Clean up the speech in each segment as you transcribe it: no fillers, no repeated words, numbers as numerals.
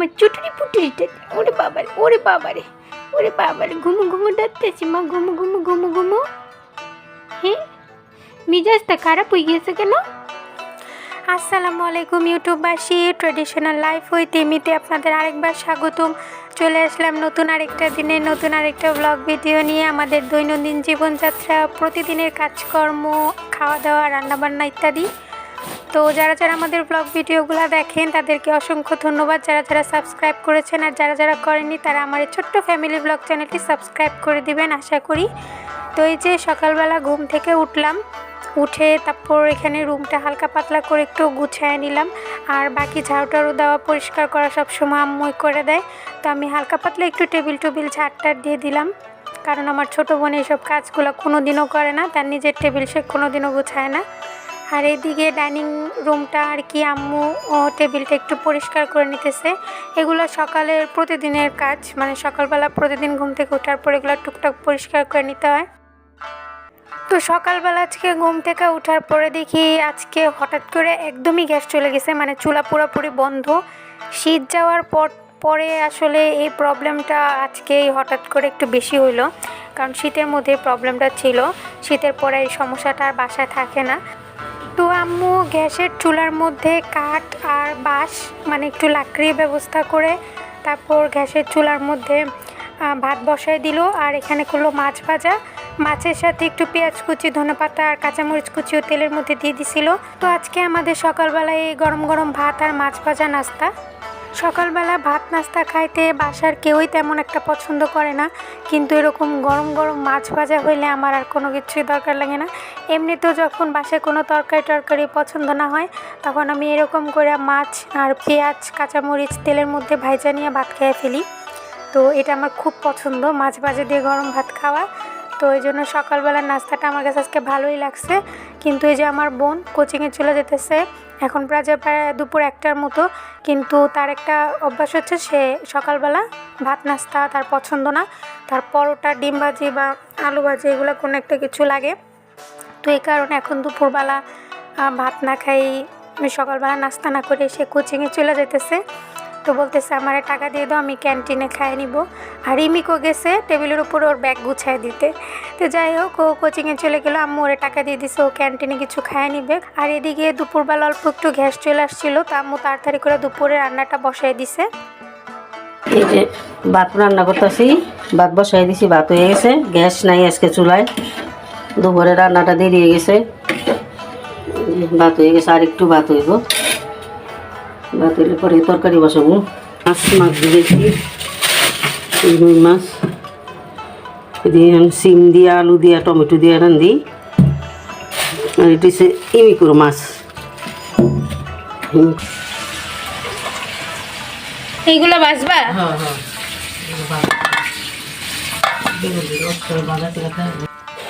আমার চুটুরি পুটুরিটা ওরে বাবারে ওরে বাবারে ওরে বাবারে ঘুমু ঘুমু ডাকতেছি মা ঘুমু ঘুমু ঘুমু ঘুমু। হ্যাঁ মিজাজটা খারাপ হয়ে গেছে কেন? আসসালামু আলাইকুম ইউটিউববাসী, ট্রেডিশনাল লাইফ উইথ এমিতে আপনাদের আরেকবার স্বাগতম। চলে আসলাম নতুন আরেকটা দিনে নতুন আরেকটা ব্লগ ভিডিও নিয়ে। আমাদের দৈনন্দিন জীবনযাত্রা, প্রতিদিনের কাজকর্ম, খাওয়া দাওয়া, রান্নাবান্না ইত্যাদি। তো যারা যারা আমাদের ব্লগ ভিডিওগুলো দেখেন তাদেরকে অসংখ্য ধন্যবাদ। যারা যারা সাবস্ক্রাইব করেছেন আর যারা যারা করেননি তারা আমার এই ছোট্ট ফ্যামিলি ব্লগ চ্যানেলটি সাবস্ক্রাইব করে দিবেন আশা করি। তো এই যে সকালবেলা ঘুম থেকে উঠলাম, উঠে তারপর এখানে রুমটা হালকা পাতলা করে একটু গুছিয়ে নিলাম। আর বাকি ঝাড়ু টাড়ু দেওয়া পরিষ্কার করা সবসময় আম্মুই করে দেয়। তো আমি হালকা পাতলা একটু টেবিল ঝাড়টার দিয়ে দিলাম, কারণ আমার ছোটো বোন এইসব কাজগুলো কোনো দিনও করে না, তার নিজের টেবিল সে কোনো দিনও গুছায় না। আর এইদিকে ডাইনিং রুমটা আর কি আম্মু ও টেবিলটা একটু পরিষ্কার করে নিতেছে। এগুলো সকালের প্রতিদিনের কাজ, মানে সকালবেলা প্রতিদিন ঘুম থেকে ওঠার পর এগুলো টুকটাক পরিষ্কার করে নিতে হয়। তো সকালবেলা আজকে ঘুম থেকে ওঠার পরে দেখি আজকে হঠাৎ করে একদমই গ্যাস চলে গেছে, মানে চুলা পুরোপুরি বন্ধ। শীত যাওয়ার পরে আসলে এই প্রবলেমটা আজকে হঠাৎ করে একটু বেশি হইলো, কারণ শীতের মধ্যে প্রবলেমটা ছিল, শীতের পরে এই সমস্যাটা আর বাসায় থাকে না। তো আম্মু গ্যাসের চুলার মধ্যে কাঠ আর বাঁশ, মানে একটু লাকড়ির ব্যবস্থা করে তারপর গ্যাসের চুলার মধ্যে ভাত বসায় দিল। আর এখানে করলো মাছ ভাজা, মাছের সাথে একটু পেঁয়াজ কুচি, ধনেপাতা আর কাঁচামরিচ কুচিও তেলের মধ্যে দিয়ে দিছিল। তো আজকে আমাদের সকালবেলায় এই গরম গরম ভাত আর মাছ ভাজা নাস্তা। সকালবেলা ভাত নাস্তা খাইতে বাসার কেউই তেমন একটা পছন্দ করে না, কিন্তু এরকম গরম গরম মাছ ভাজা হইলে আমার আর কোনো কিছুই দরকার লাগে না। এমনিতেও যখন বাসায় কোনো তরকারি পছন্দ না হয় তখন আমি এরকম করে মাছ আর পেঁয়াজ কাঁচামরিচ তেলের মধ্যে ভাজা নিয়ে ভাত খেয়ে ফেলি। তো এটা আমার খুব পছন্দ, মাছ ভাজা দিয়ে গরম ভাত খাওয়া। তো এই জন্য সকালবেলার নাস্তাটা আমার কাছে আজকে ভালোই লাগছে। কিন্তু এই যে আমার বোন কোচিংয়ে চলে যেতেছে, এখন প্রায় দুপুর 1টার মতো, কিন্তু তার একটা অভ্যাস হচ্ছে সে সকালবেলা ভাত নাস্তা তার পছন্দ না, তার পরোটা, ডিম ভাজি বা আলু ভাজি এগুলো কোনো একটা কিছু লাগে। তো এই কারণে এখন দুপুরবেলা ভাত না খাই, সকালবেলা নাস্তা না করে সে কোচিংয়ে চলে যেতেছে। তো বলতেছে আমার টাকা দিয়ে দাও, আমি ক্যান্টিনে খাইয়ে নিব। আর রিমিকও গেছে টেবিলের উপর ওর ব্যাগ গুছায় দিতে। তো যাই হোক, ও কোচিংয়ে চলে গেলো, আম্মু ওরে টাকা দিয়ে দিছে, ও ক্যান্টিনে কিছু খাইয়ে নিবে। আর এদিকে দুপুরবেলা অল্প একটু গ্যাস চলে আসছিল, তো আম্মু তাড়াতাড়ি করে দুপুরে রান্নাটা বসাই দিছে। এই যে ভাত রান্না করতেছি, ভাত বসাই দিছি, ভাত হয়ে গেছে, গ্যাস নাই আজকে চুলায়। দুপুরে রান্নাটা দেরি হয়ে গেছে, ভাত হয়ে গেছে, আর একটু ভাত হইব। ভাত হইলে পরে তরকারি বসাবো। মাছ দিয়েছি, রুই মাছ দিয়ে সিম দিয়া, আলু দিয়া, টমেটো দিয়া রান্ধি। আর এটা হচ্ছে ইমিকুর মাছ। এইগুলো বাজবা?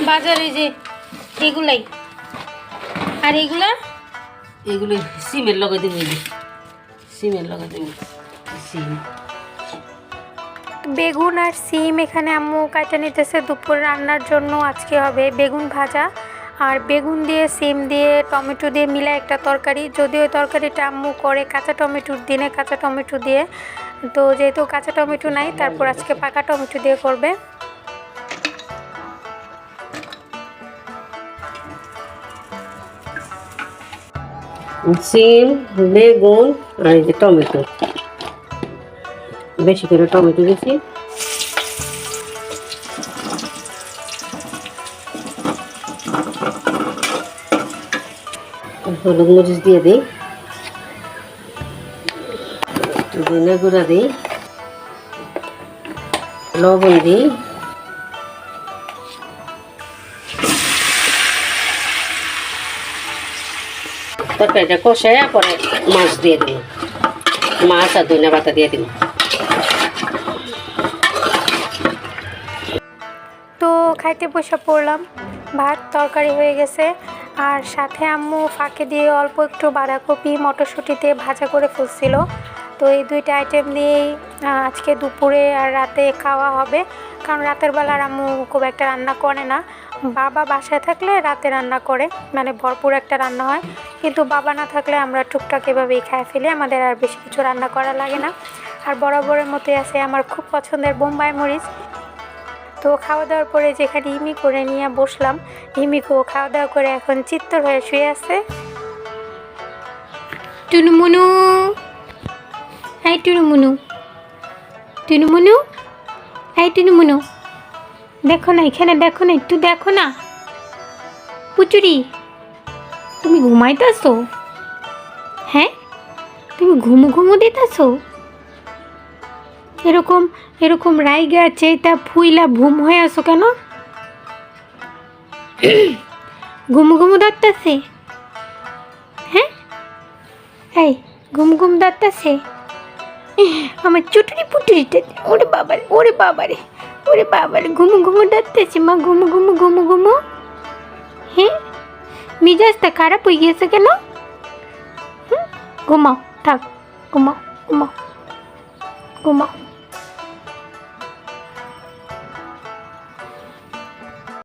বাজারে যে এগুলাই, আর এগুলো সিমের লগে দেবো, সিমের লগে দেবো সিম। বেগুন আর সিম এখানে আম্মু কাটা নিতেছে দুপুর রান্নার জন্য। আজকে হবে বেগুন ভাজা, আর বেগুন দিয়ে সিম দিয়ে টমেটো দিয়ে মিলে একটা তরকারি। যদিও ওই তরকারিটা আম্মু করে কাঁচা টমেটোর দিনে, কাঁচা টমেটো দিয়ে। তো যেহেতু কাঁচা টমেটো নাই, তারপর আজকে পাকা টমেটো দিয়ে করবে। সিম, বেগুন আর এই যে টমেটো, বেশি করে টমেটো দিয়েছি। হলুদ মরিচ দিয়ে দিই, ধনে গুঁড়া দিই, লবণ দিই, তরকারিটা কষায় পরে মাছ দিয়ে দিই, মাছ আর ধনে পাতা দিয়ে দিই। তো খাইতে বসে পড়লাম, ভাত তরকারি হয়ে গেছে। আর সাথে আম্মু ফাঁকে দিয়ে অল্প একটু বাঁধাকপি মটরশুঁটিতে ভাজা করে ফেলছিল। তো এই দুইটা আইটেম দিয়েই আজকে দুপুরে আর রাতে খাওয়া হবে, কারণ রাতের বেলা আম্মু খুব একটা রান্না করে না। বাবা বাসায় থাকলে রাতে রান্না করে, মানে ভরপুর একটা রান্না হয়, কিন্তু বাবা না থাকলে আমরা টুকটাক এভাবেই খাই ফেলি, আমাদের আর বেশি কিছু রান্না করা লাগে না। আর বরাবরের মতোই আছে আমার খুব পছন্দের বোম্বাই মরিচ। তো খাওয়া দাওয়ার পরে যেখানে হিমি করে নিয়ে বসলাম, হিমিকেও খাওয়া দাওয়া করে এখন চিত্তর হয়ে শুয়ে আছে। টুনুমুনু, এই টুনুমুনু, টুনুমুনু, এই টুনুমুনু, দেখো না এখানে, দেখো না, একটু দেখো না। পুচুরি, তুমি ঘুমাইতেছো? হ্যাঁ, তুমি ঘুমু ঘুমু দিতেছো? এরকম এরকম রাইগা চেতা ফুইলা ঘুম হয়ে আসো কেন? ঘুমু ঘুমু ধরতেছে? হ্যাঁ, এই ঘুম ঘুম ধরতেছে? আমার চুটুরি পুটুরিটা, ওরে বাবারে, ওরে বাবারে, ওরে বাবারে, ঘুমু ঘুমু ধরতেছে মা, ঘুমু ঘুমু ঘুমু ঘুমু। হ্যাঁ, মিজাজটা খারাপ হয়ে গেছে কেন? ঘুমাও, থাক, ঘুমাও ঘুমাও ঘুমাও।